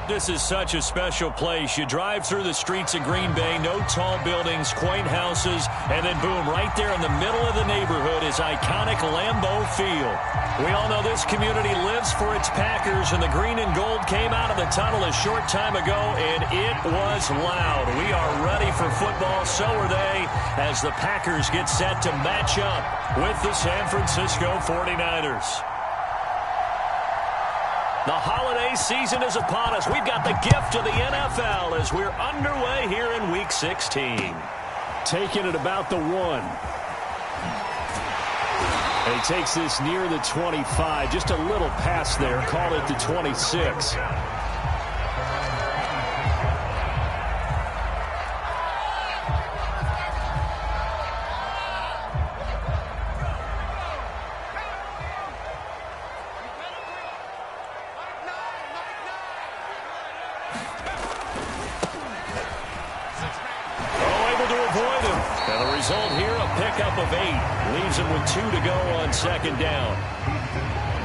This is such a special place. You drive through the streets of Green Bay, no tall buildings, quaint houses, and then boom, right there in the middle of the neighborhood is iconic Lambeau Field. We all know this community lives for its Packers, and the green and gold came out of the tunnel a short time ago, and it was loud. We are ready for football, so are they, as the Packers get set to match up with the San Francisco 49ers. The holiday season is upon us. We've got the gift of the NFL as we're underway here in Week 16. Taking it about the 1. And he takes this near the 25. Just a little pass there. Call it the 26. Second down.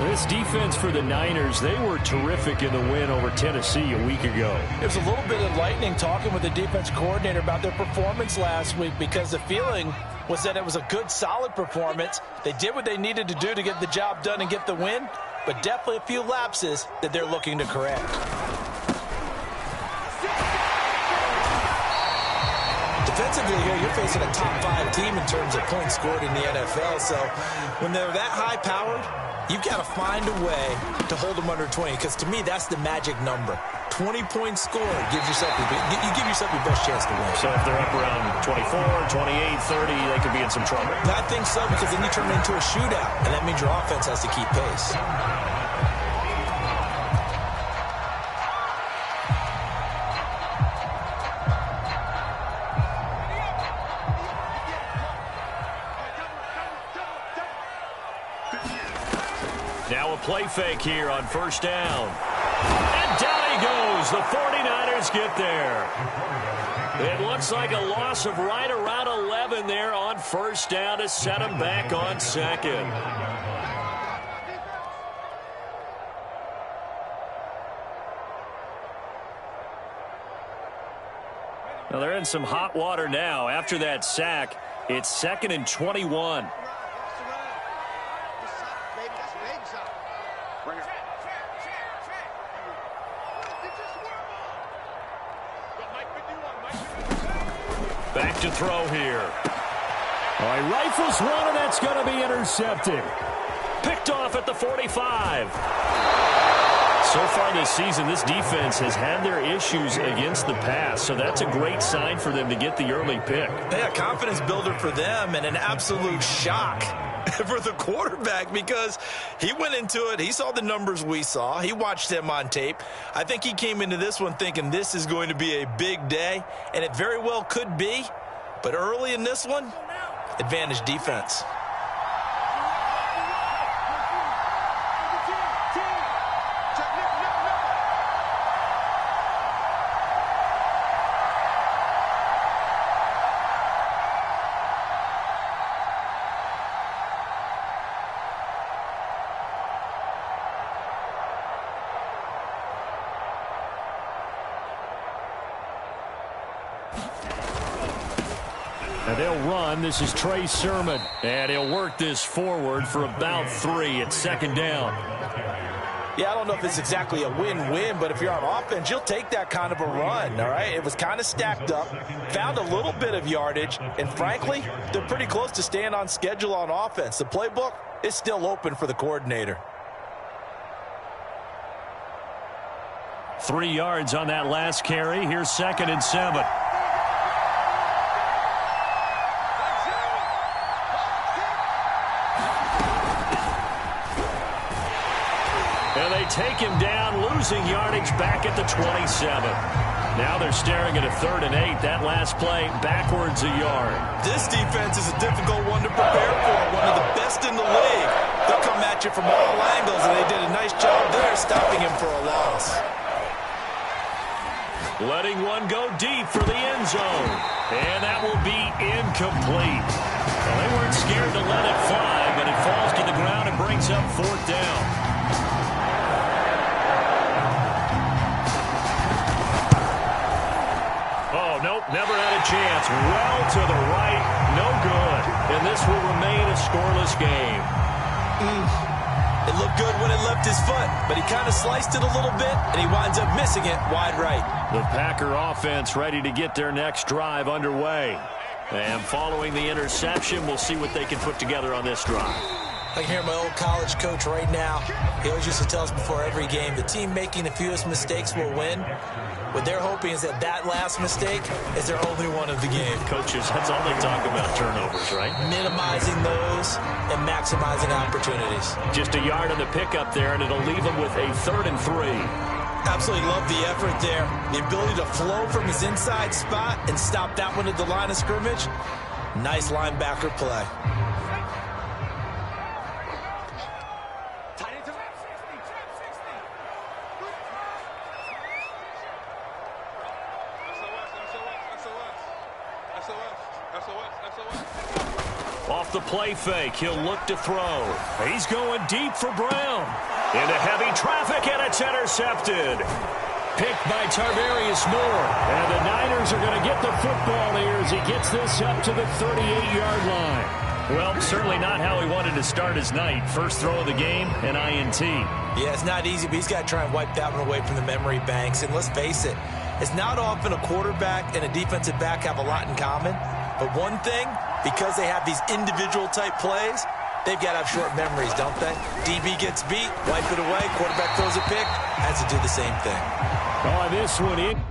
This defense for the Niners, they were terrific in the win over Tennessee a week ago. It was a little bit enlightening talking with the defense coordinator about their performance last week, because the feeling was that it was a good, solid performance. They did what they needed to do to get the job done and get the win, but definitely a few lapses that they're looking to correct. Defensively here, you're facing a top-5 team in terms of points scored in the NFL. So when they're that high-powered, you've got to find a way to hold them under 20. Because to me, that's the magic number. 20 points scored gives yourself you give yourself your best chance to win. So if they're up around 24, 28, 30, they could be in some trouble. I think so, because then you turn it into a shootout, and that means your offense has to keep pace. Now a play fake here on first down. And down he goes. The 49ers get there. It looks like a loss of right around 11 there on first down to set them back on second. Now they're in some hot water now. After that sack, it's 2nd and 21. Back to throw here. All right, rifles one, and that's going to be intercepted. Picked off at the 45. So far this season, this defense has had their issues against the pass, so that's a great sign for them to get the early pick. Yeah, confidence builder for them, and an absolute shock for the quarterback, because he went into it, he saw the numbers we saw, he watched them on tape. I think he came into this one thinking this is going to be a big day, and it very well could be, but early in this one, advantage defense. And they'll run. This is Trey Sermon. And he'll work this forward for about 3 at second down. Yeah, I don't know if it's exactly a win-win, but if you're on offense, you'll take that kind of a run, all right? It was kind of stacked up, found a little bit of yardage, and frankly, they're pretty close to staying on schedule on offense. The playbook is still open for the coordinator. 3 yards on that last carry. Here's 2nd and 7. And they take him down, losing yardage back at the 27. Now they're staring at a 3rd and 8. That last play, backwards a yard. This defense is a difficult one to prepare for, one of the best in the league. They'll come at you from all angles, and they did a nice job there stopping him for a loss. Letting one go deep for the end zone. And that will be incomplete. Well, they weren't scared to let it fly, but it falls to the ground and brings up 4th down. Never had a chance. Well to the right. No good. And this will remain a scoreless game. It looked good when it left his foot, but he kind of sliced it a little bit, and he winds up missing it wide right. The Packer offense ready to get their next drive underway. And following the interception, we'll see what they can put together on this drive. I can hear my old college coach right now. He always used to tell us before every game, the team making the fewest mistakes will win. What they're hoping is that last mistake is their only one of the game. Coaches, that's all they talk about, turnovers, right? Minimizing those and maximizing opportunities. Just a yard on the pickup there, and it'll leave him with a 3rd and 3. Absolutely love the effort there. The ability to flow from his inside spot and stop that one at the line of scrimmage. Nice linebacker play. Off the play fake, he'll look to throw. He's going deep for Brown. Into heavy traffic, and it's intercepted. Picked by Tarvarius Moore. And the Niners are going to get the football here as he gets this up to the 38-yard line. Well, certainly not how he wanted to start his night. First throw of the game, an INT. Yeah, it's not easy, but he's got to try and wipe that one away from the memory banks. And let's face it, it's not often a quarterback and a defensive back have a lot in common. But one thing, because they have these individual type plays, they've got to have short memories, don't they? DB gets beat, wipe it away, quarterback throws a pick, has to do the same thing. Oh, this one in.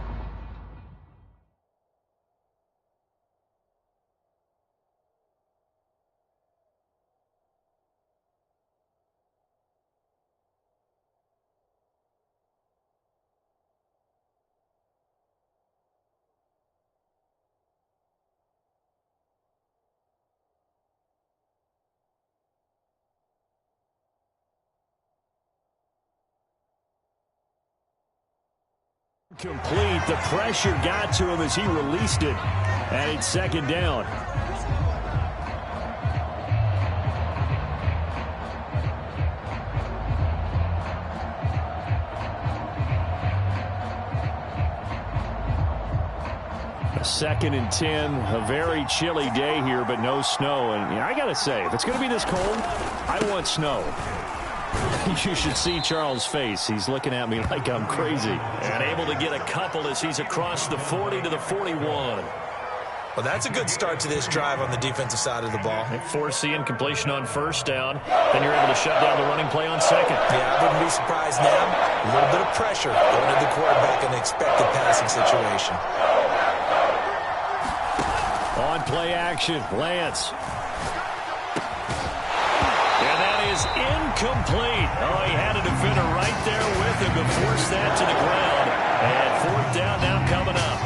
Complete. The pressure got to him as he released it. And it's 2nd down. A 2nd and 10. A very chilly day here, but no snow. And I got to say, if it's going to be this cold, I want snow. You should see Charles' face. He's looking at me like I'm crazy. And able to get a couple as he's across the 40 to the 41. Well, that's a good start to this drive on the defensive side of the ball. Foreseeing completion on 1st down. Then you're able to shut down the running play on 2nd. Yeah, I wouldn't be surprised now. A little bit of pressure going to the quarterback in an expected passing situation. On play action, Lance. Is incomplete. Oh, he had a defender right there with him to force that to the ground. And 4th down now coming up.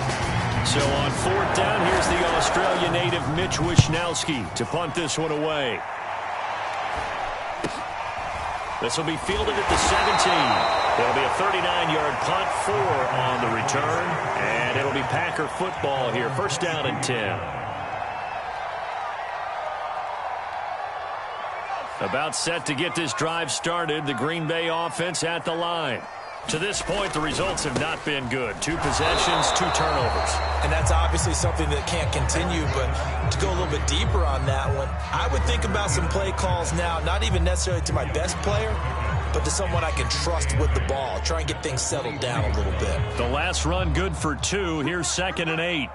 So on 4th down, here's the Australia native Mitch Wishnowsky to punt this one away. This will be fielded at the 17. It'll be a 39-yard punt, 4 on the return. And it'll be Packer football here. 1st down and 10. About set to get this drive started. The Green Bay offense at the line. To this point, the results have not been good. 2 possessions, 2 turnovers. And that's obviously something that can't continue, but to go a little bit deeper on that one, I would think about some play calls now, not even necessarily to my best player, but to someone I can trust with the ball. Try and get things settled down a little bit. The last run good for 2. Here's 2nd and 8.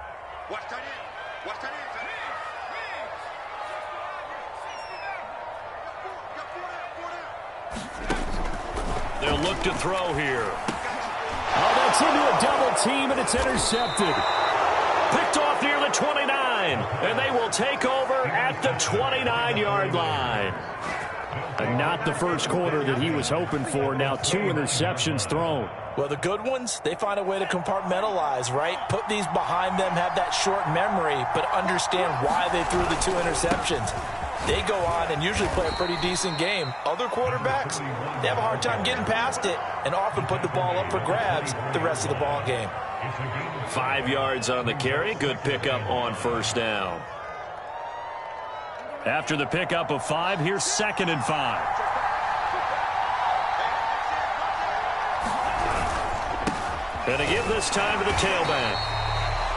They'll look to throw here. Oh, that's into a double team, and it's intercepted. Picked off near the 29, and they will take over at the 29-yard line. And not the first quarter that he was hoping for. Now 2 interceptions thrown. Well, the good ones, they find a way to compartmentalize, right? Put these behind them, have that short memory, but understand why they threw the 2 interceptions. They go on and usually play a pretty decent game. Other quarterbacks, they have a hard time getting past it and often put the ball up for grabs the rest of the ball game. 5 yards on the carry. Good pickup on 1st down. After the pickup of 5, here's 2nd and 5. And to give this time to the tailback.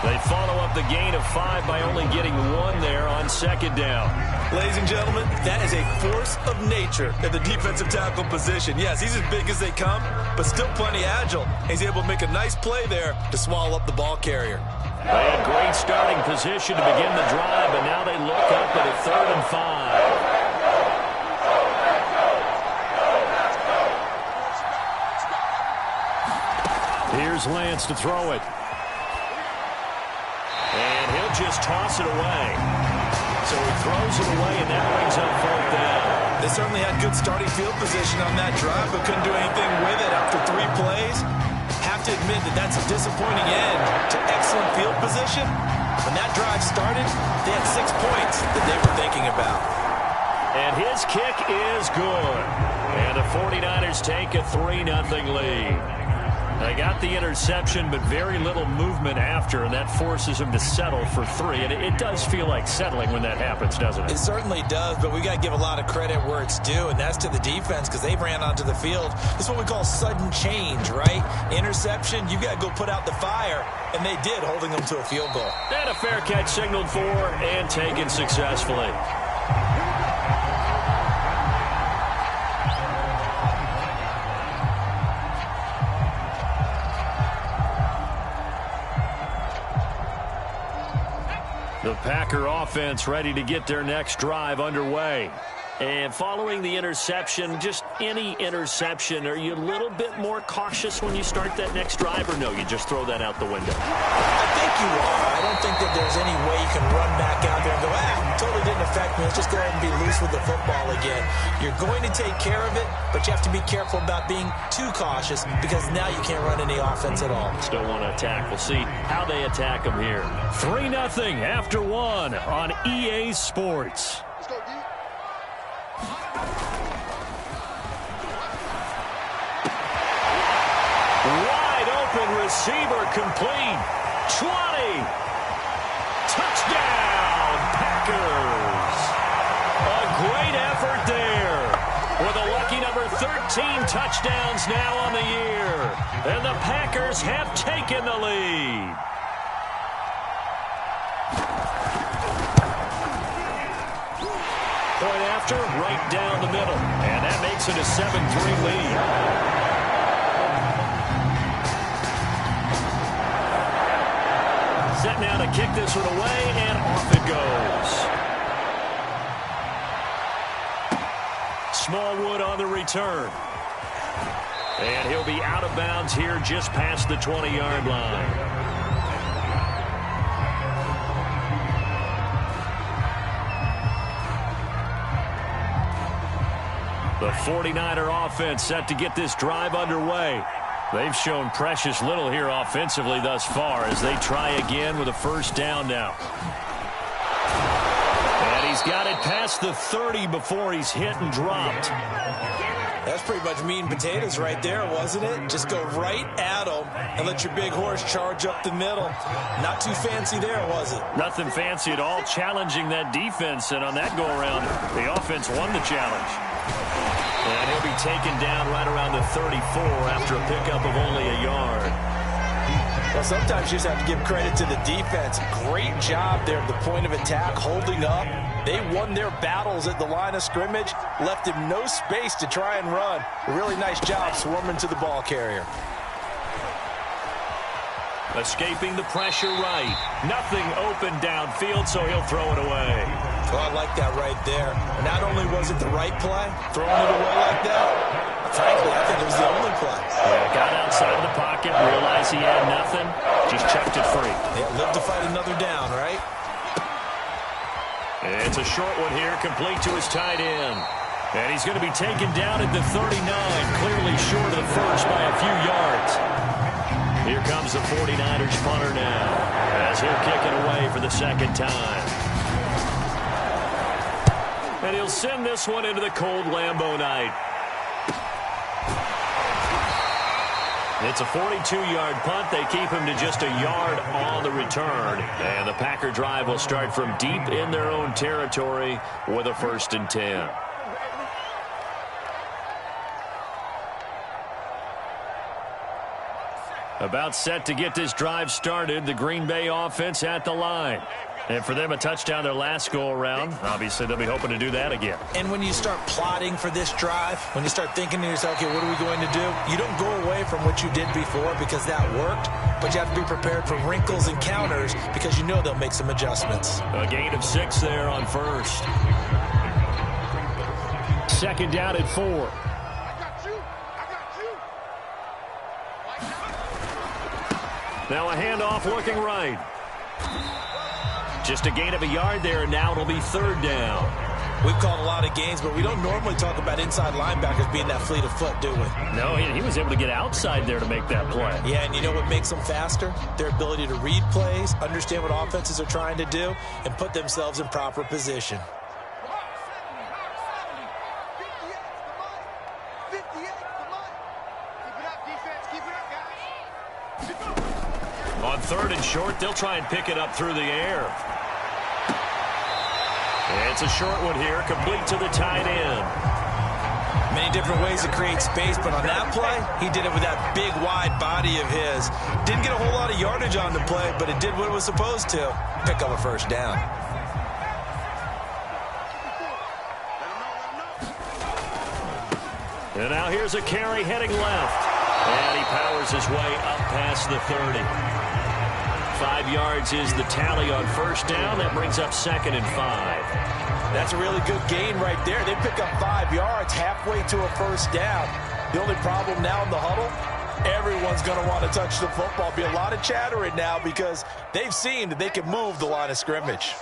They follow up the gain of 5 by only getting 1 there on second down. Ladies and gentlemen, that is a force of nature at the defensive tackle position. Yes, he's as big as they come, but still plenty agile. He's able to make a nice play there to swallow up the ball carrier. They had great starting position to begin the drive, but now they look up at a 3rd and 5. Here's Lance to throw it. And he'll just toss it away. So he throws it away, and that brings up 4th down. They certainly had good starting field position on that drive, but couldn't do anything with it after 3 plays. Have to admit that that's a disappointing end to excellent field position. When that drive started, they had 6 points that they were thinking about. And his kick is good. And the 49ers take a 3-0 lead. They got the interception, but very little movement after, and that forces him to settle for 3. And it does feel like settling when that happens, doesn't it? It certainly does, but we got to give a lot of credit where it's due, and that's to the defense because they ran onto the field. This is what we call sudden change, right? Interception, you got to go put out the fire, and they did, holding them to a field goal. And a fair catch signaled for and taken successfully. The Packer offense ready to get their next drive underway. And following the interception, just any interception, are you a little bit more cautious when you start that next drive, or no, you just throw that out the window? I think you are. I don't think that there's any way you can run back out there and go, totally didn't affect me. Let's just go ahead and be loose with the football again. You're going to take care of it, but you have to be careful about being too cautious because now you can't run any offense at all. Still want to attack. We'll see how they attack them here. 3-0 after 1 on EA Sports. Wide open receiver complete. 20. Touchdown, Packers. A great effort there. With a lucky number 13 touchdowns now on the year. And the Packers have taken the lead. Point after, right down the middle. And that makes it a 7-3 lead. Set now to kick this one away, and off it goes. Smallwood on the return. And he'll be out of bounds here just past the 20-yard line. The 49er offense set to get this drive underway. They've shown precious little here offensively thus far as they try again with a 1st down now. And he's got it past the 30 before he's hit and dropped. That's pretty much meat and potatoes right there, wasn't it? Just go right at him and let your big horse charge up the middle. Not too fancy there, was it? Nothing fancy at all, challenging that defense, and on that go-around, the offense won the challenge. And he'll be taken down right around the 34 after a pickup of only a yard. Well, sometimes you just have to give credit to the defense. Great job there at the point of attack, holding up. They won their battles at the line of scrimmage, left him no space to try and run. A really nice job swarming to the ball carrier. Escaping the pressure right. Nothing open downfield, so he'll throw it away. Well, I like that right there. Not only was it the right play, throwing it away like that, frankly, I think it was the only play. Yeah, got outside the pocket, realized he had nothing, just chucked it free. Yeah, lived to fight another down, right? It's a short one here, complete to his tight end. And he's going to be taken down at the 39, clearly short of the first by a few yards. Here comes the 49ers punter now, as he'll kick it away for the 2nd time. And he'll send this one into the cold Lambeau night. It's a 42-yard punt. They keep him to just a yard on the return. And the Packer drive will start from deep in their own territory with a 1st and 10. About set to get this drive started. The Green Bay offense at the line. And for them, a touchdown their last go-around. Obviously, they'll be hoping to do that again. And when you start plotting for this drive, when you start thinking to yourself, okay, what are we going to do? You don't go away from what you did before because that worked, but you have to be prepared for wrinkles and counters because you know they'll make some adjustments. A gain of 6 there on first. Second down at 4. Now a handoff looking right. Just a gain of a yard there, and now it'll be third down. We've called a lot of games, but we don't normally talk about inside linebackers being that fleet of foot, do we? No, he was able to get outside there to make that play. Yeah, and you know what makes them faster? Their ability to read plays, understand what offenses are trying to do, and put themselves in proper position. On third and short, they'll try and pick it up through the air. It's a short one here, complete to the tight end. Many different ways to create space, but on that play, he did it with that big, wide body of his. Didn't get a whole lot of yardage on the play, but it did what it was supposed to. Pick up a first down. And now here's a carry heading left. And he powers his way up past the 30. 5 yards is the tally on first down. That brings up second and 5. That's a really good gain right there. They pick up 5 yards halfway to a first down. The only problem now in the huddle, everyone's going to want to touch the football. Be a lot of chattering now because they've seen that they can move the line of scrimmage.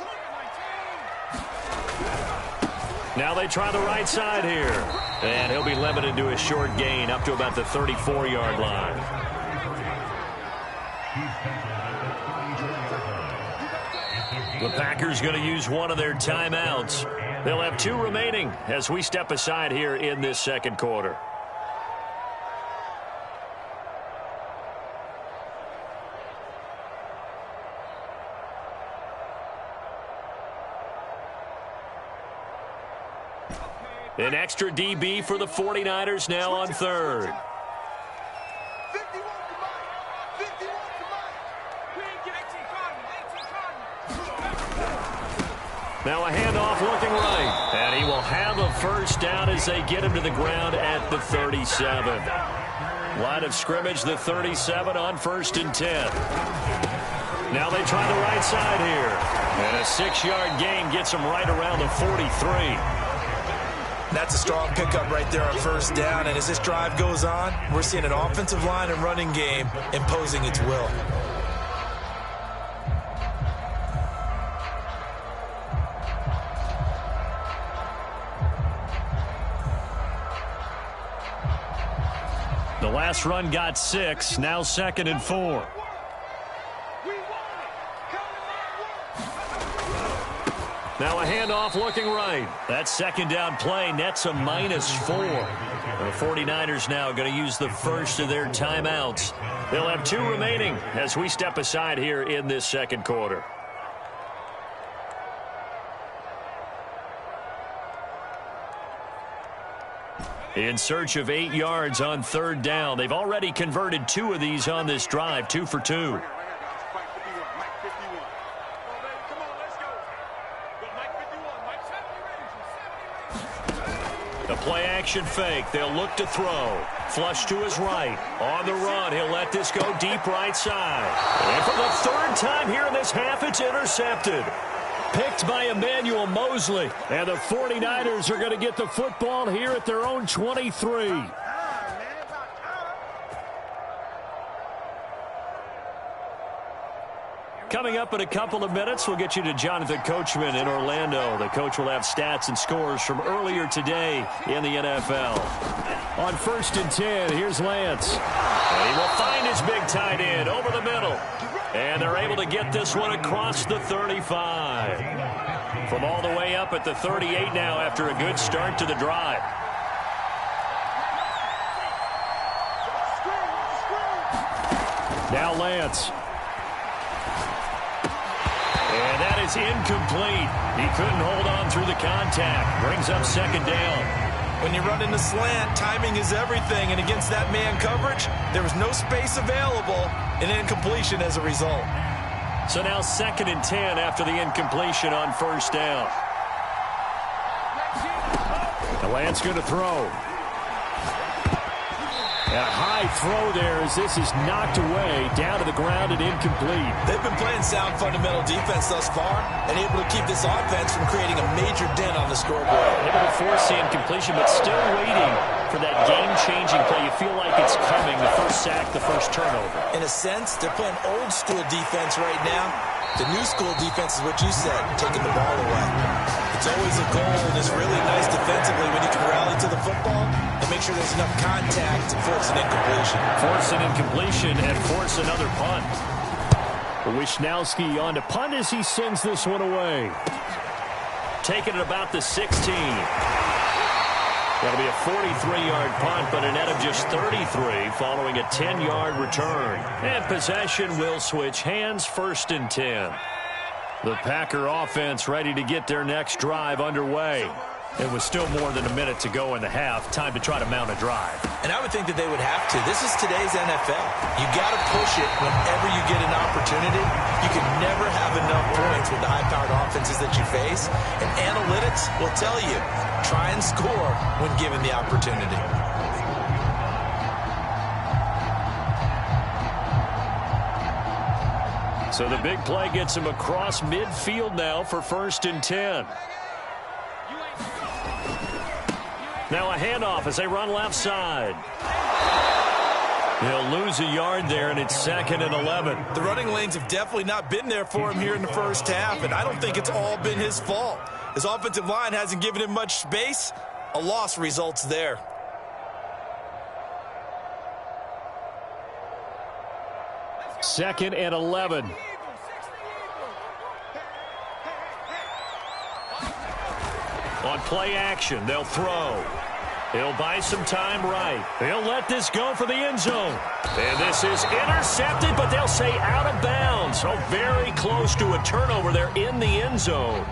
Now they try the right side here. And he'll be limited to a short gain up to about the 34-yard line. The Packers going to use one of their timeouts. They'll have 2 remaining as we step aside here in this second quarter. An extra DB for the 49ers now on third. Now a handoff looking right. And he will have a first down as they get him to the ground at the 37. Line of scrimmage, the 37 on first and 10. Now they try the right side here. And a 6-yard gain gets him right around the 43. That's a strong pickup right there on first down. And as this drive goes on, we're seeing an offensive line and running game imposing its will. The last run got 6, now second and 4. Now a handoff looking right. That second down play nets a -4. The 49ers now going to use the first of their timeouts. They'll have 2 remaining as we step aside here in this second quarter. In search of 8 yards on third down. They've already converted 2 of these on this drive, 2 for 2. The play-action fake. They'll look to throw. Flush to his right. On the run, he'll let this go deep right side. And for the 3rd time here in this half, it's intercepted. Picked by Emmanuel Mosley. And the 49ers are going to get the football here at their own 23. Coming up in a couple of minutes, we'll get you to Jonathan Coachman in Orlando. The coach will have stats and scores from earlier today in the NFL. On first and 10, here's Lance. And he will find his big tight end over the middle. And they're able to get this one across the 35. From all the way up at the 38 now after a good start to the drive. Now Lance. And that is incomplete. He couldn't hold on through the contact. Brings up second down. When you run in the slant, timing is everything, and against that man coverage, there was no space available, and incompletion as a result. So now 2nd and 10 after the incompletion on first down. The Lance going to throw. A high throw there as this is knocked away, down to the ground and incomplete. They've been playing sound fundamental defense thus far and able to keep this offense from creating a major dent on the scoreboard. Able to force the incompletion, but still waiting for that game-changing play. You feel like it's coming, the first sack, the first turnover. In a sense, they're playing old-school defense right now. The new-school defense is what you said, taking the ball away. It's always a goal, and it's really nice defensively when you can rally to the football and make sure there's enough contact to force an incompletion. Force an incompletion and force another punt. Wishnowski on to punt as he sends this one away. Taking it about the 16. That'll be a 43-yard punt, but a net of just 33 following a 10-yard return. And possession will switch hands, 1st and 10. The Packer offense ready to get their next drive underway. It was still more than a minute to go in the half. Time to try to mount a drive. And I would think that they would have to. This is today's NFL. You got to push it whenever you get an opportunity. You can never have enough points with the high-powered offenses that you face. And analytics will tell you, try and score when given the opportunity. So the big play gets him across midfield now for 1st and 10. Now a handoff as they run left side. He'll lose a yard there, and it's 2nd and 11. The running lanes have definitely not been there for him here in the first half, and I don't think it's all been his fault. His offensive line hasn't given him much space. A loss results there. Second and 11. On play action, they'll throw. He'll buy some time right. He'll let this go for the end zone. And this is intercepted, but they'll say out of bounds. So very close to a turnover there in the end zone.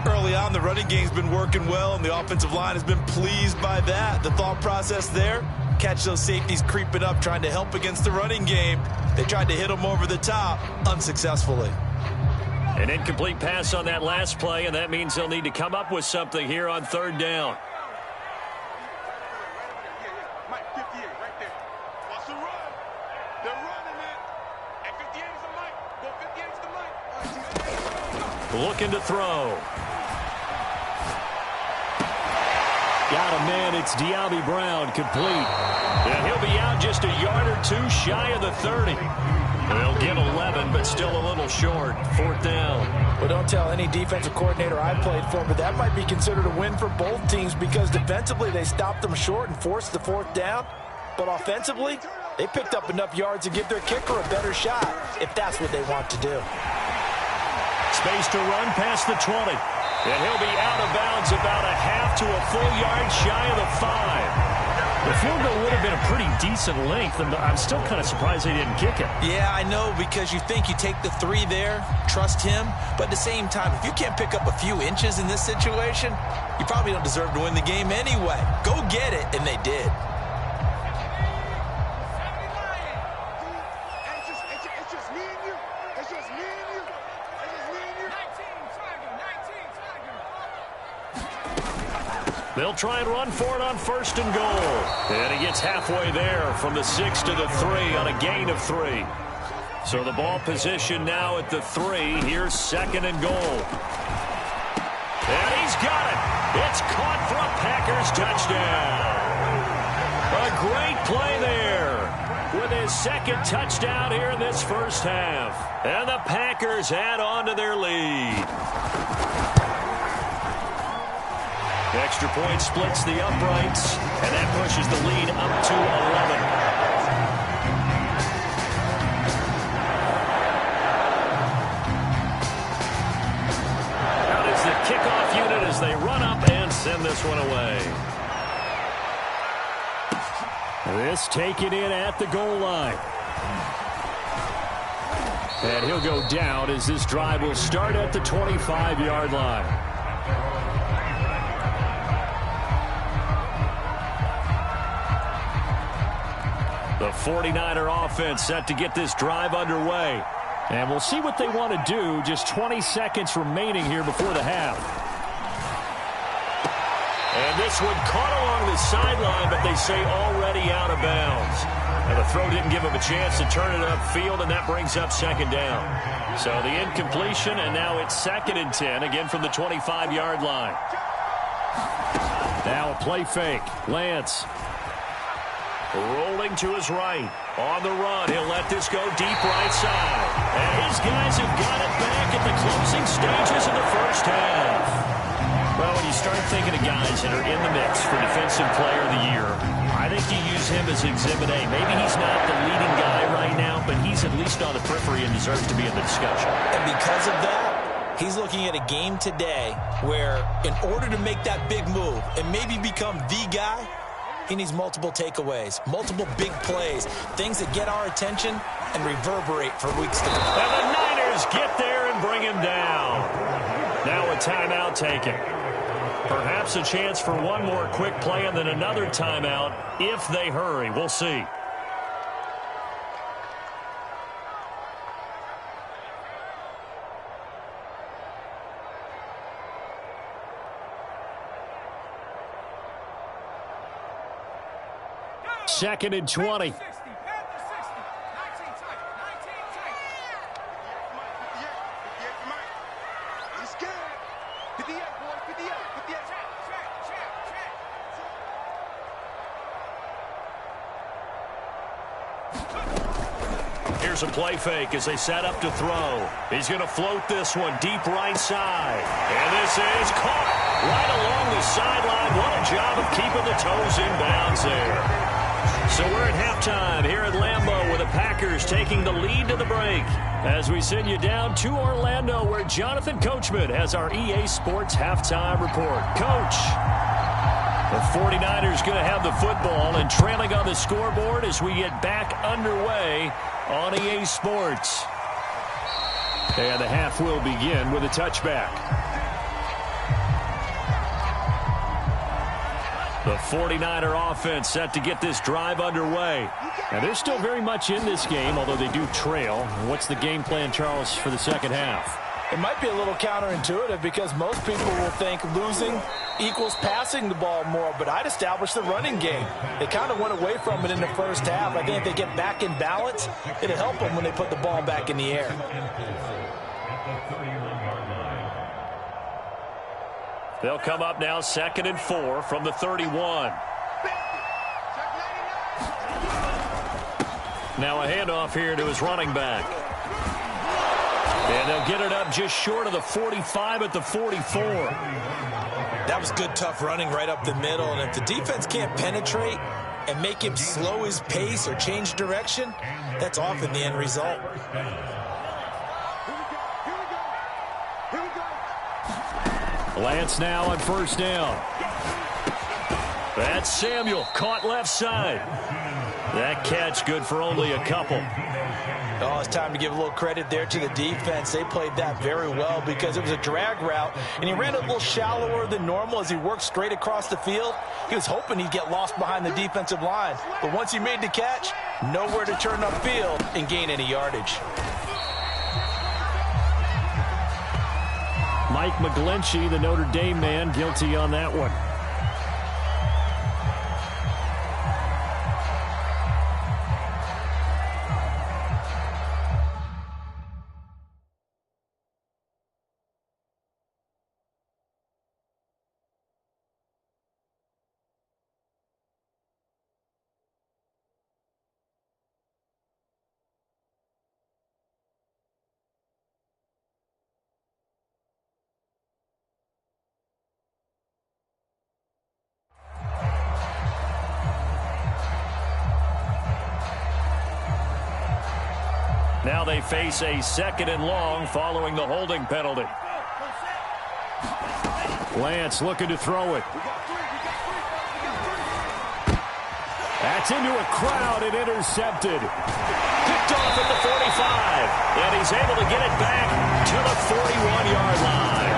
Early on, the running game's been working well, and the offensive line has been pleased by that. The thought process there, catch those safeties creeping up, trying to help against the running game. They tried to hit them over the top, unsuccessfully. An incomplete pass on that last play, and that means they'll need to come up with something here on 3rd down. Looking to throw. Got a man, it's De'Ami Brown, complete. And he'll be out just a yard or two shy of the 30. They'll get 11, but still a little short. 4th down. Well, don't tell any defensive coordinator I played for, but that might be considered a win for both teams because defensively they stopped them short and forced the 4th down. But offensively, they picked up enough yards to give their kicker a better shot if that's what they want to do. Space to run past the 20. And he'll be out of bounds about a half to a full yard shy of the 5. The field goal would have been a pretty decent length, and I'm still kind of surprised they didn't kick it. Yeah, I know, because you think you take the 3 there, trust him, but at the same time, if you can't pick up a few inches in this situation, you probably don't deserve to win the game anyway. Go get it, and they did. They'll try and run for it on 1st and goal. And he gets halfway there from the 6 to the 3 on a gain of 3. So the ball position now at the 3. Here's 2nd and goal. And he's got it. It's caught for a Packers touchdown. A great play there with his 2nd touchdown here in this first half. And the Packers add on to their lead. The extra point splits the uprights, and that pushes the lead up to 11. Out is the kickoff unit as they run up and send this one away. This taken in at the goal line. And he'll go down as this drive will start at the 25-yard line. The 49er offense set to get this drive underway. And we'll see what they want to do. Just 20 seconds remaining here before the half. And this one caught along the sideline, but they say already out of bounds. And the throw didn't give him a chance to turn it upfield, and that brings up second down. So the incompletion, and now it's 2nd and 10, again from the 25-yard line. Now a play fake. Lance rolling to his right. On the run, he'll let this go deep right side. And his guys have got it back at the closing stages of the first half. Well, when you start thinking of guys that are in the mix for Defensive Player of the Year, I think you use him as Exhibit A. Maybe he's not the leading guy right now, but he's at least on the periphery and deserves to be in the discussion. And because of that, he's looking at a game today where in order to make that big move and maybe become the guy, he needs multiple takeaways, multiple big plays, things that get our attention and reverberate for weeks to come. And the Niners get there and bring him down. Now a timeout taken. Perhaps a chance for one more quick play and then another timeout if they hurry. We'll see. Second and 20. Here's a play fake as they set up to throw. He's going to float this one deep right side. And this is caught right along the sideline. What a job of keeping the toes in bounds there. So we're at halftime here at Lambeau with the Packers taking the lead to the break. As we send you down to Orlando where Jonathan Coachman has our EA Sports halftime report. Coach, the 49ers going to have the football and trailing on the scoreboard as we get back underway on EA Sports. And the half will begin with a touchback. The 49er offense set to get this drive underway. And they're still very much in this game, although they do trail. What's the game plan, Charles, for the second half? It might be a little counterintuitive because most people will think losing equals passing the ball more, but I'd establish the running game. They kind of went away from it in the first half. I think if they get back in balance, it'll help them when they put the ball back in the air. They'll come up now 2nd and 4 from the 31. Now a handoff here to his running back. And they'll get it up just short of the 45 at the 44. That was good, tough running right up the middle. And if the defense can't penetrate and make him slow his pace or change direction, that's often the end result. Lance now on first down. That's Samuel, caught left side. That catch good for only a couple. Oh, it's time to give a little credit there to the defense. They played that very well because it was a drag route, and he ran a little shallower than normal as he worked straight across the field. He was hoping he'd get lost behind the defensive line, but once he made the catch, nowhere to turn upfield and gain any yardage. Mike McGlinchey, the Notre Dame man, guilty on that one. Now they face a 2nd and long following the holding penalty. Lance looking to throw it. That's into a crowd and intercepted. Picked off at the 45. And he's able to get it back to the 41-yard line.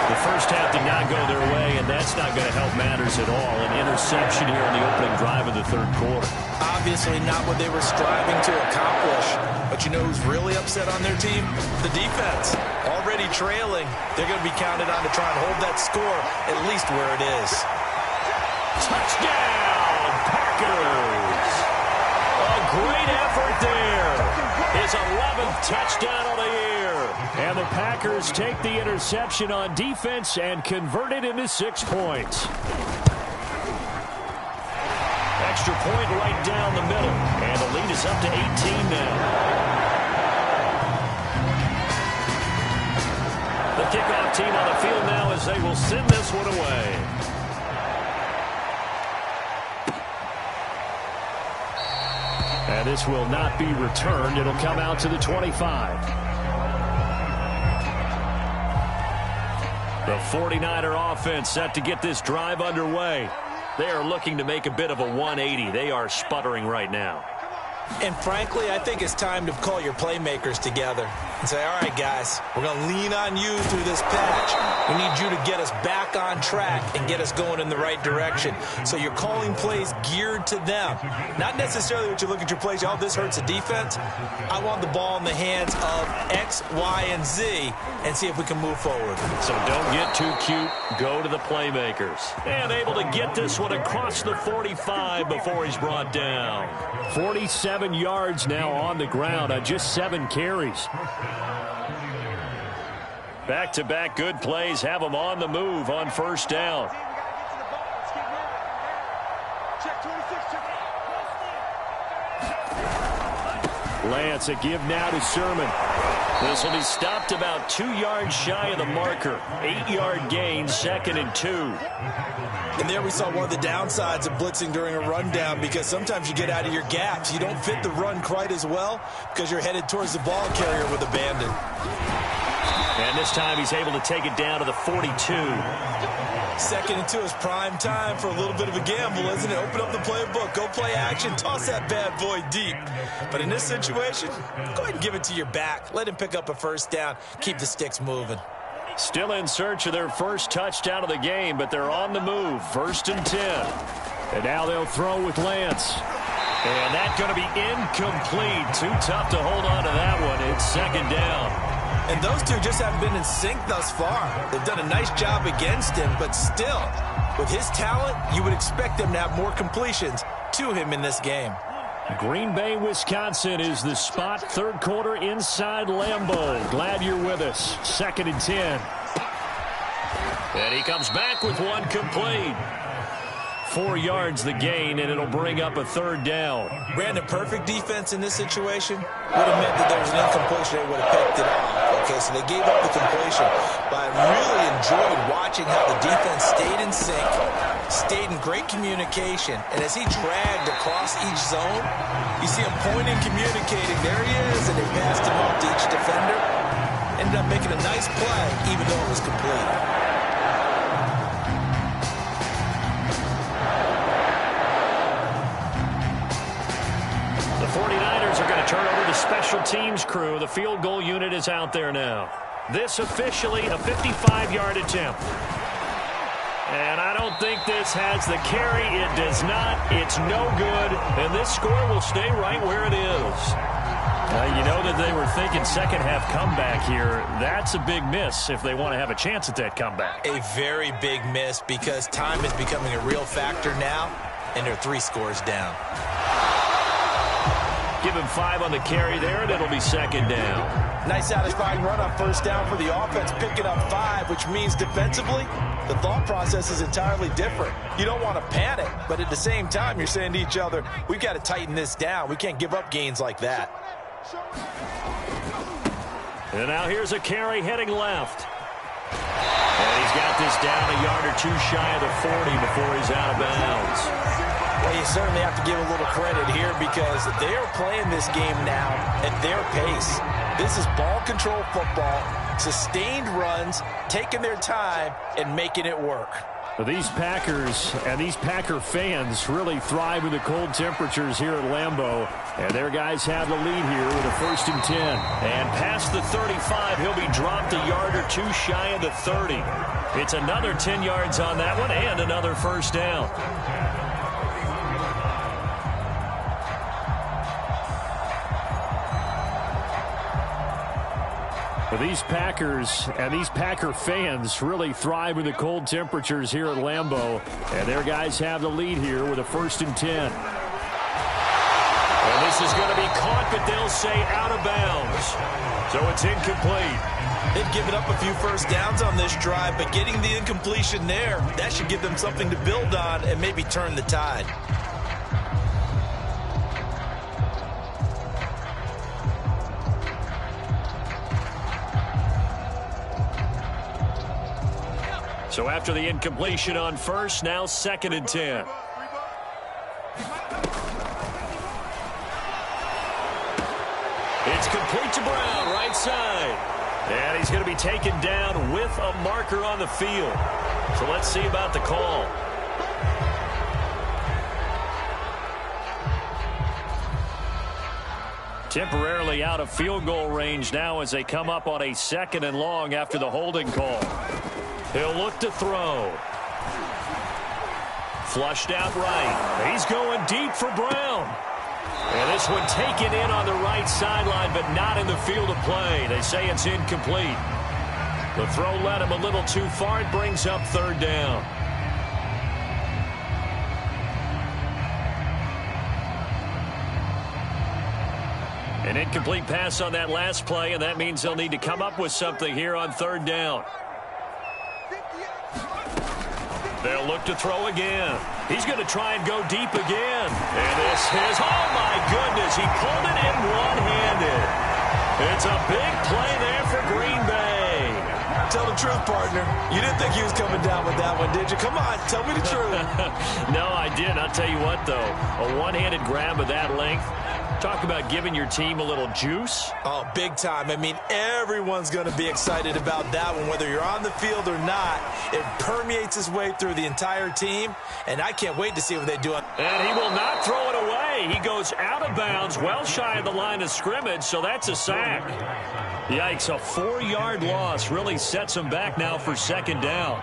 The first half did not go their way, and and that's not going to help matters at all. An interception here on the opening drive of the third quarter. Obviously not what they were striving to accomplish. But you know who's really upset on their team? The defense. Already trailing. They're going to be counted on to try and hold that score at least where it is. Touchdown, Packers! A great effort there. His 11th touchdown of the year. And the Packers take the interception on defense and convert it into 6 points. Extra point right down the middle. And the lead is up to 18 now. The kickoff team on the field now as they will send this one away. And this will not be returned. It'll come out to the 25. The 49er offense set to get this drive underway. They are looking to make a bit of a 180. They are sputtering right now. And frankly, I think it's time to call your playmakers together and say, all right, guys, we're going to lean on you through this patch. We need you to get us back on track and get us going in the right direction. So you're calling plays geared to them. Not necessarily what you look at your plays, oh, this hurts the defense. I want the ball in the hands of X, Y, and Z and see if we can move forward. So don't get too cute. Go to the playmakers. And able to get this one across the 45 before he's brought down. 47 yards now on the ground on just 7 carries. Back-to-back good plays have them on the move on first down. Lance, a give now to Sermon. This will be stopped about 2 yards shy of the marker. 8-yard gain, 2nd and 2. And there we saw one of the downsides of blitzing during a rundown, because sometimes you get out of your gaps. You don't fit the run quite as well because you're headed towards the ball carrier with abandon. And this time he's able to take it down to the 42. 2nd and 2 is prime time for a little bit of a gamble, isn't it? Open up the playbook, go play action, toss that bad boy deep. But in this situation, go ahead and give it to your back. Let him pick up a first down. Keep the sticks moving. Still in search of their first touchdown of the game, but they're on the move. 1st and 10. And now they'll throw with Lance. And that's going to be incomplete. Too tough to hold on to that one. It's 2nd down. And those two just haven't been in sync thus far. They've done a nice job against him, but still, with his talent, you would expect them to have more completions to him in this game. Green Bay, Wisconsin is the spot. 3rd quarter inside Lambeau. Glad you're with us. 2nd and 10. And he comes back with one complete. 4 yards the gain, and it'll bring up a 3rd down. Brandon, perfect defense in this situation would have meant that there was an incompletion. They would have picked it off. Okay, so they gave up the completion. But I really enjoyed watching how the defense stayed in sync, stayed in great communication, and as he dragged across each zone, you see him pointing, communicating. There he is, and they passed him up to each defender. Ended up making a nice play, even though it was complete. The 49ers are going to turn over the special teams crew. The field goal unit is out there now. This officially a 55-yard attempt. And I don't think this has the carry. It does not. It's no good. And this score will stay right where it is. You know that they were thinking second half comeback here. That's a big miss if they want to have a chance at that comeback. A very big miss, because time is becoming a real factor now, and they're 3 scores down. Give him 5 on the carry there, and it'll be 2nd down. Nice satisfying run on first down for the offense, picking up 5, which means defensively, the thought process is entirely different. You don't want to panic, but at the same time, you're saying to each other, we've got to tighten this down. We can't give up gains like that. And now here's a carry heading left. And he's got this down a yard or 2 shy of the 40 before he's out of bounds. Well, you certainly have to give a little credit here, because they are playing this game now at their pace. This is ball control football, sustained runs, taking their time, and making it work. Well, these Packers and these Packer fans really thrive in the cold temperatures here at Lambeau. And their guys have the lead here with a 1st and 10. And past the 35, he'll be dropped a yard or 2 shy of the 30. It's another 10 yards on that one and another first down. These Packers and these Packer fans really thrive in the cold temperatures here at Lambeau. And their guys have the lead here with a 1st and 10. And this is going to be caught, but they'll say out of bounds. So it's incomplete. They've given up a few first downs on this drive, but getting the incompletion there, that should give them something to build on and maybe turn the tide. So after the incompletion on first, now 2nd and 10. It's complete to Brown, right side. And he's going to be taken down with a marker on the field. So let's see about the call. Temporarily out of field goal range now as they come up on a 2nd and long after the holding call. He'll look to throw. Flushed out right. He's going deep for Brown. And this one taken in on the right sideline, but not in the field of play. They say it's incomplete. The throw led him a little too far. It brings up 3rd down. An incomplete pass on that last play, and that means they'll need to come up with something here on 3rd down. They'll look to throw again. He's going to try and go deep again. And this is, oh my goodness, he pulled it in one-handed. It's a big play there for Green Bay. Tell the truth, partner. You didn't think he was coming down with that one, did you? Come on, tell me the truth. No, I didn't. I'll tell you what, though. A one-handed grab of that length. Talk about giving your team a little juice. Oh, big time. I mean, everyone's going to be excited about that one, whether you're on the field or not. It permeates its way through the entire team, and I can't wait to see what they do. And he will not throw it away. He goes out of bounds, well shy of the line of scrimmage, so that's a sack. Yikes, a 4-yard loss really sets him back now for 2nd down.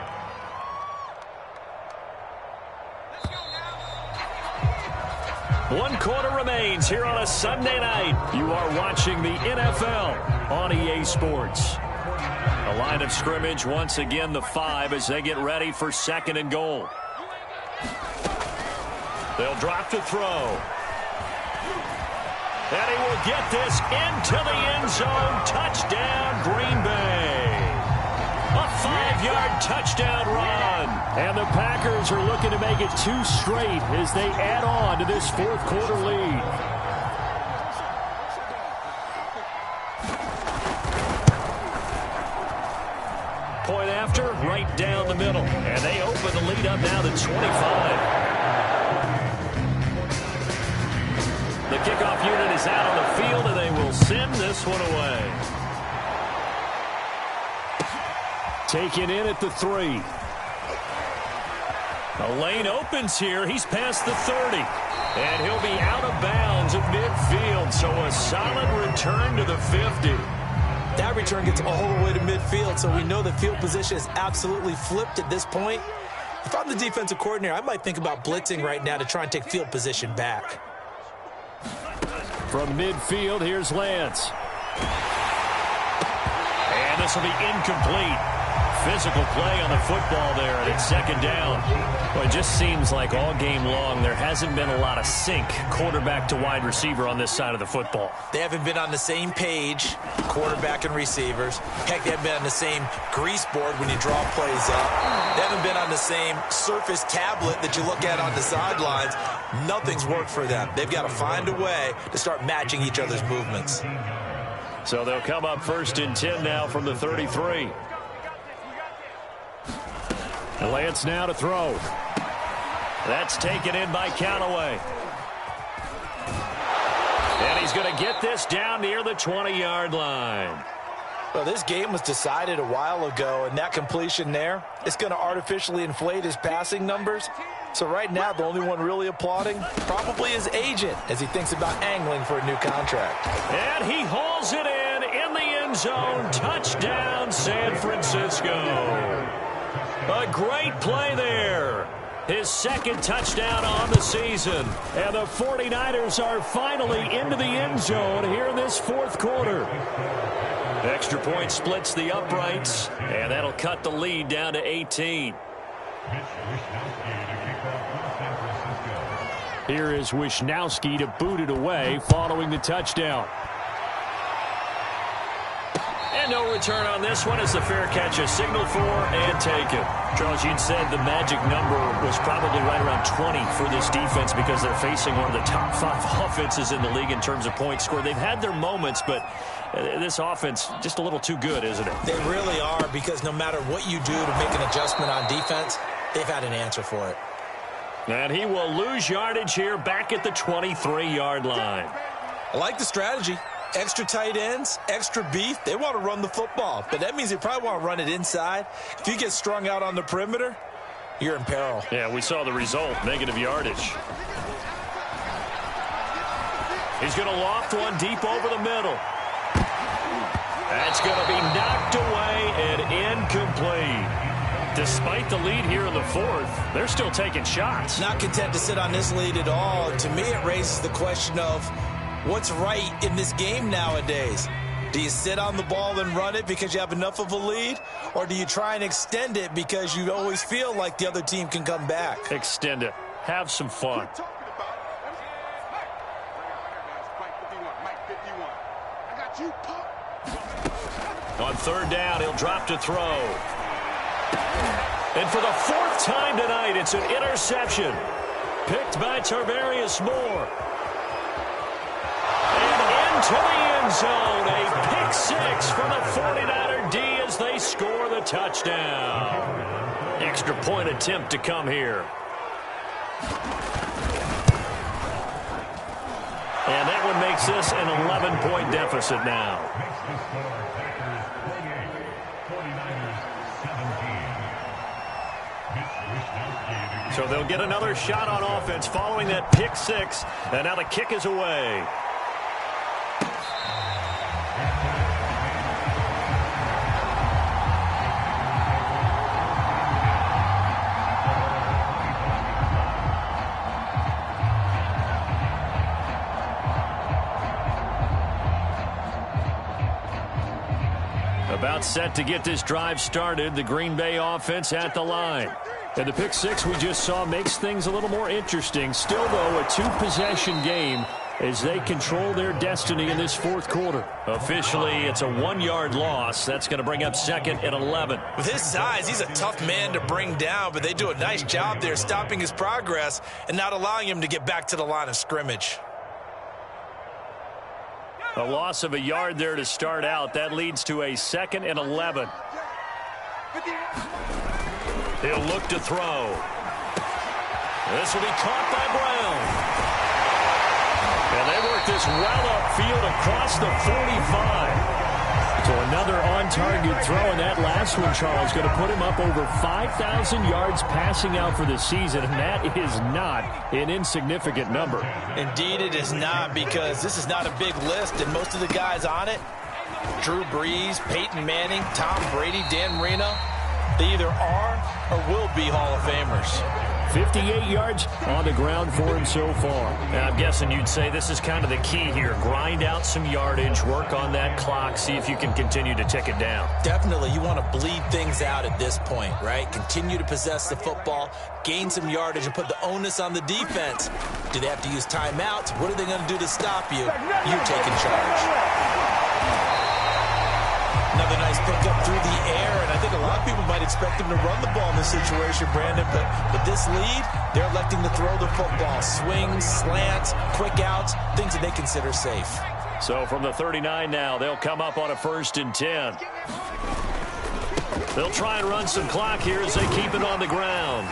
One quarter remains here on a Sunday night. You are watching the NFL on EA Sports. A line of scrimmage, once again the 5 as they get ready for 2nd and goal. They'll drop to throw. And he will get this into the end zone. Touchdown, Green Bay. A 5-yard touchdown run. And the Packers are looking to make it 2 straight as they add on to this 4th quarter lead. Point after, right down the middle. And they open the lead up now to 25. The kickoff unit is out on the field, and they will send this one away. Taken in at the 3. The lane opens here. He's past the 30. And he'll be out of bounds at midfield. So a solid return to the 50. That return gets all the way to midfield, so we know the field position is absolutely flipped at this point. If I'm the defensive coordinator, I might think about blitzing right now to try and take field position back. From midfield, here's Lance. And this will be incomplete. Physical play on the football there, and it's 2nd down. Well, it just seems like all game long there hasn't been a lot of sync quarterback to wide receiver on this side of the football. They haven't been on the same page, quarterback and receivers. Heck, they haven't been on the same grease board when you draw plays up. They haven't been on the same Surface tablet that you look at on the sidelines. Nothing's worked for them. They've got to find a way to start matching each other's movements. So they'll come up 1st and 10 now from the 33. Lance now to throw. That's taken in by Callaway. And he's going to get this down near the 20-yard line. Well, this game was decided a while ago, and that completion there, it's going to artificially inflate his passing numbers. So right now, the only one really applauding probably his agent as he thinks about angling for a new contract. And he hauls it in the end zone. Touchdown, San Francisco. A great play there. His second touchdown on the season. And the 49ers are finally into the end zone here in this fourth quarter. Extra point splits the uprights, and that'll cut the lead down to 18. Here is Wishnowsky to boot it away following the touchdown. And no return on this one as the fair catch is signaled for and taken. Charles, you'd said the magic number was probably right around 20 for this defense because they're facing one of the top 5 offenses in the league in terms of points scored. They've had their moments, but this offense just a little too good, isn't it? They really are, because no matter what you do to make an adjustment on defense, they've had an answer for it. And he will lose yardage here back at the 23-yard line. I like the strategy. Extra tight ends, extra beef. They want to run the football, but that means they probably want to run it inside. If you get strung out on the perimeter, you're in peril. Yeah, we saw the result, negative yardage. He's going to loft one deep over the middle. That's going to be knocked away and incomplete. Despite the lead here in the fourth, they're still taking shots. Not content to sit on this lead at all. To me, it raises the question of what's right in this game nowadays. Do you sit on the ball and run it because you have enough of a lead? Or do you try and extend it because you always feel like the other team can come back? Extend it. Have some fun. On third down, he'll drop to throw. And for the 4th time tonight, it's an interception. Picked by Tarvarius Moore. And into the end zone, a pick 6 for the 49er D as they score the touchdown. Extra point attempt to come here. And that one makes this an 11-point deficit now. So they'll get another shot on offense following that pick 6. And now the kick is away. About set to get this drive started. The Green Bay offense at the line. And the pick 6 we just saw makes things a little more interesting. Still, though, a 2-possession game as they control their destiny in this fourth quarter. Officially, it's a 1-yard loss. That's going to bring up 2nd and 11. With his size, he's a tough man to bring down, but they do a nice job there stopping his progress and not allowing him to get back to the line of scrimmage. A loss of a yard there to start out. That leads to a 2nd and 11. He'll look to throw. This will be caught by Brown. And they work this well upfield across the 45. So another on-target throw, and that last one, Charles, going to put him up over 5,000 yards passing out for the season, and that is not an insignificant number. Indeed it is not, because this is not a big list, and most of the guys on it, Drew Brees, Peyton Manning, Tom Brady, Dan Marino, they either are or will be Hall of Famers. 58 yards on the ground for him so far. Now, I'm guessing you'd say this is kind of the key here. Grind out some yardage, work on that clock, see if you can continue to tick it down. Definitely. You want to bleed things out at this point, right? Continue to possess the football, gain some yardage, and put the onus on the defense. Do they have to use timeouts? What are they going to do to stop you? You're taking charge. Another nice pickup through the air, and I think a lot of people might expect them to run the ball in this situation, Brandon, but with this lead, they're electing to throw the football. Swings, slants, quick outs, things that they consider safe. So from the 39 now, they'll come up on a 1st and 10. They'll try and run some clock here as they keep it on the ground.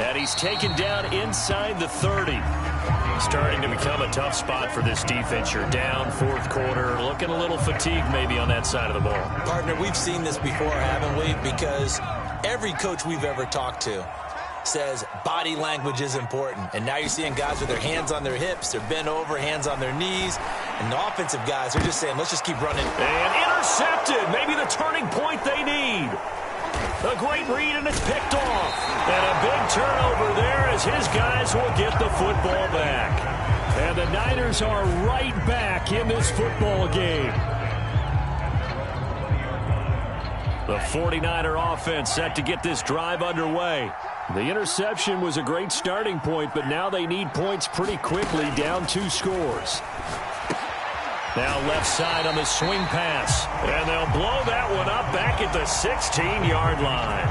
And he's taken down inside the 30. Starting to become a tough spot for this defense. You're down fourth quarter, looking a little fatigued maybe on that side of the ball. Partner, we've seen this before, haven't we? Because every coach we've ever talked to says body language is important. And now you're seeing guys with their hands on their hips, they're bent over, hands on their knees. And the offensive guys are just saying, let's just keep running. And intercepted. Maybe the turning point they need. A great read, and it's picked off. And a big turnover there as his guys will get the football back. And the Niners are right back in this football game. The 49er offense set to get this drive underway. The interception was a great starting point, but now they need points pretty quickly, down 2 scores. Now left side on the swing pass. And they'll blow that one up back at the 16-yard line.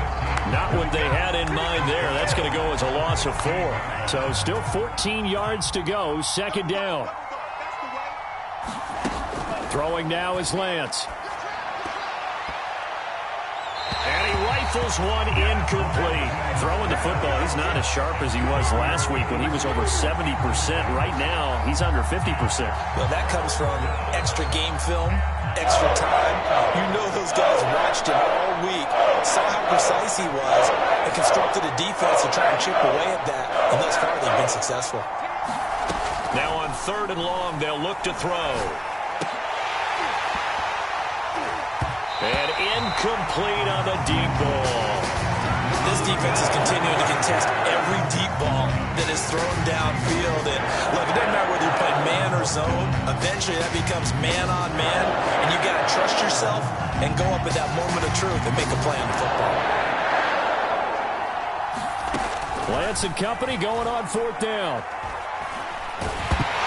Not what they had in mind there. That's going to go as a loss of 4. So still 14 yards to go, second down. Throwing now is Lance. And he rifles one incomplete. Throwing the football, he's not as sharp as he was last week when he was over 70%. Right now, he's under 50%. Well, that comes from extra game film, extra time. You know those guys watched him all week, saw how precise he was, and constructed a defense to try and chip away at that. And thus far, they've been successful. Now on 3rd and long, they'll look to throw. And incomplete on the deep ball. This defense is continuing to contest every deep ball that is thrown downfield. And look, it doesn't matter whether you're playing man or zone. Eventually, that becomes man on man. And you got to trust yourself and go up at that moment of truth and make a play on the football. Lance and company going on 4th down.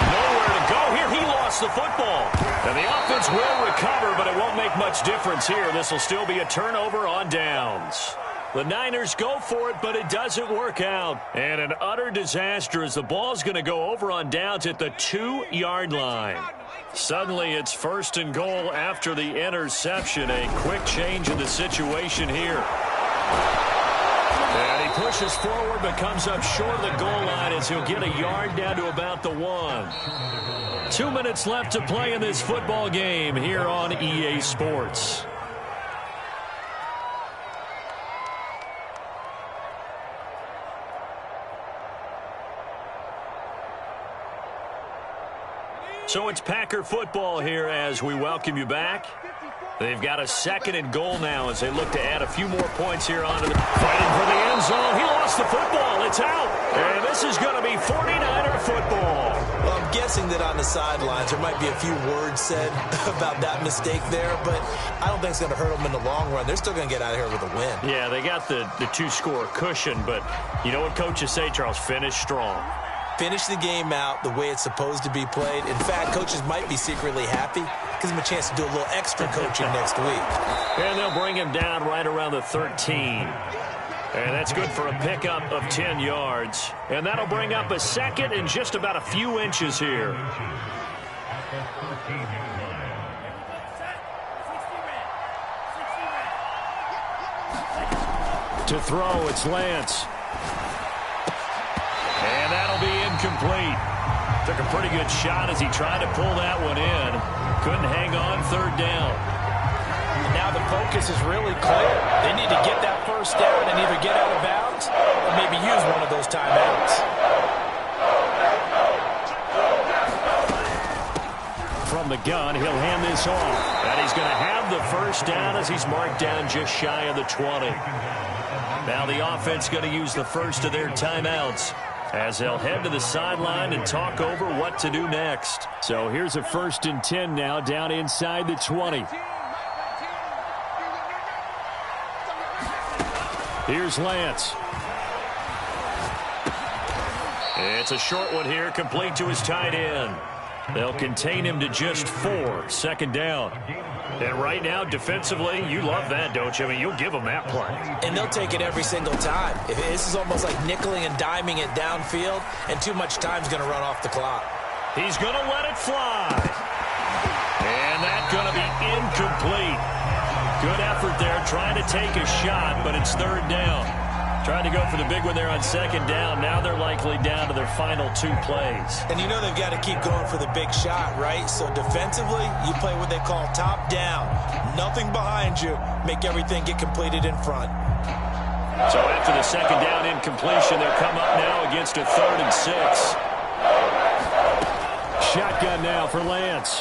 Nowhere to go here. He lost the football. And the offense will recover, but it won't make much difference here. This will still be a turnover on downs. The Niners go for it, but it doesn't work out. And an utter disaster as the ball's going to go over on downs at the 2-yard line. Suddenly it's 1st and goal after the interception. A quick change in the situation here. And he pushes forward but comes up short of the goal line as he'll get a yard down to about the 1. 2 minutes left to play in this football game here on EA Sports. So it's Packer football here as we welcome you back. They've got a 2nd and goal now as they look to add a few more points here onto the fighting for the end zone. He lost the football. It's out. And this is going to be 49er football. Well, I'm guessing that on the sidelines there might be a few words said about that mistake there, but I don't think it's going to hurt them in the long run. They're still going to get out of here with a win. Yeah, they got the 2-score cushion, but you know what coaches say, Charles? Finish strong. Finish the game out the way it's supposed to be played. In fact, coaches might be secretly happy. Gives them a chance to do a little extra coaching next week. And they'll bring him down right around the 13. And that's good for a pickup of 10 yards. And that'll bring up a 2nd and just about a few inches here. To throw, it's Lance. And that'll be incomplete. Took a pretty good shot as he tried to pull that one in. Couldn't hang on 3rd down. And now the focus is really clear. They need to get that 1st down and either get out of bounds or maybe use one of those timeouts. From the gun, he'll hand this off. And he's going to have the 1st down as he's marked down just shy of the 20. Now the offense going to use the first of their timeouts as they'll head to the sideline and talk over what to do next. So here's a 1st and 10 now down inside the 20. Here's Lance. It's a short one here, complete to his tight end. They'll contain him to just 4, 2nd down. And right now, defensively, you love that, don't you? I mean, you'll give them that play. And they'll take it every single time. This is almost like nickeling and diming it downfield, and too much time's going to run off the clock. He's going to let it fly. And that's going to be incomplete. Good effort there, trying to take a shot, but it's 3rd down. Trying to go for the big one there on 2nd down. Now they're likely down to their final 2 plays. And you know they've got to keep going for the big shot, right? So defensively, you play what they call top down. Nothing behind you. Make everything get completed in front. So after the 2nd down incompletion, they'll come up now against a 3rd and 6. Shotgun now for Lance.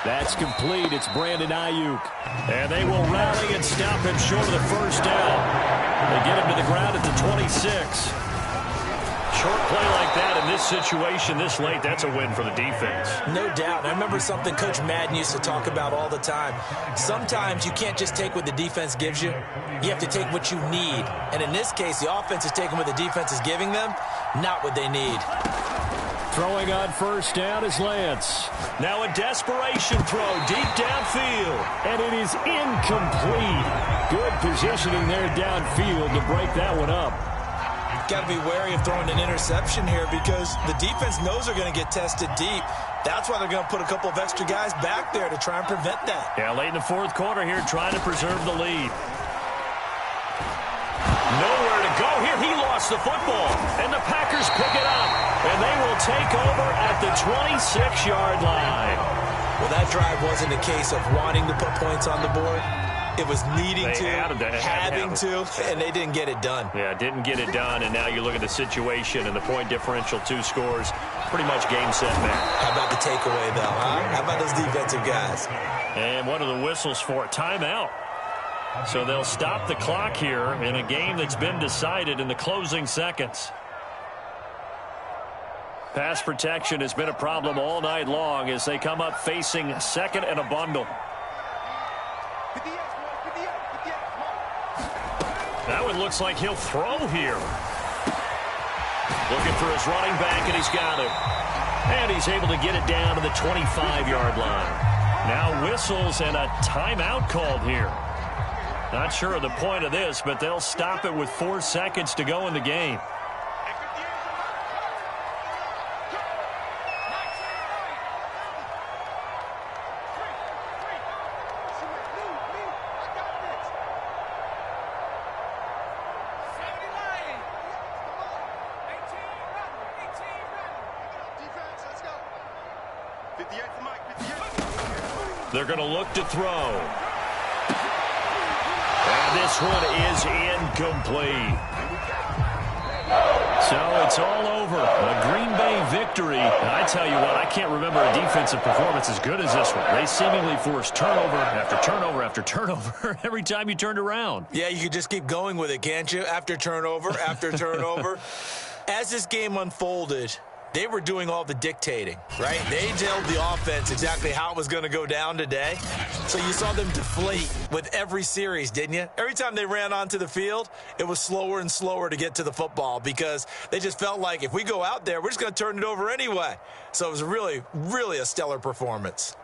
That's complete. It's Brandon Ayuk. And they will rally and stop him short of the first down. They get him to the ground at the 26. Short play like that in this situation this late, that's a win for the defense. No doubt. I remember something Coach Madden used to talk about all the time. Sometimes you can't just take what the defense gives you. You have to take what you need. And in this case, the offense is taking what the defense is giving them, not what they need. Throwing on first down is Lance. Now a desperation throw deep downfield. And it is incomplete. Good positioning there downfield to break that one up. Got to be wary of throwing an interception here because the defense knows they're going to get tested deep. That's why they're going to put a couple of extra guys back there to try and prevent that. Yeah, late in the fourth quarter here, trying to preserve the lead. Nowhere to go here. He lost the football, and the Packers pick it up, and they will take over at the 26-yard line. Well, that drive wasn't a case of wanting to put points on the board. It was needing to, having to, and they didn't get it done. Yeah, didn't get it done, and now you look at the situation and the point differential, 2 scores, pretty much game, set, match. How about the takeaway, though, huh? How about those defensive guys? And what are the whistles for? Timeout. So they'll stop the clock here in a game that's been decided in the closing seconds. Pass protection has been a problem all night long as they come up facing second and a bundle. That one looks like he'll throw here. Looking for his running back, and he's got him. And he's able to get it down to the 25-yard line. Now whistles and a timeout called here. Not sure of the point of this, but they'll stop it with 4 seconds to go in the game. They're going to look to throw. And this one is incomplete. So it's all over. A Green Bay victory. And I tell you what, I can't remember a defensive performance as good as this one. They seemingly forced turnover after turnover after turnover every time you turned around. Yeah, you could just keep going with it, can't you? After turnover, after turnover. As this game unfolded, they were doing all the dictating, right? They told the offense exactly how it was going to go down today. So you saw them deflate with every series, didn't you? Every time they ran onto the field, it was slower and slower to get to the football because they just felt like if we go out there, we're just going to turn it over anyway. So it was really, really a stellar performance.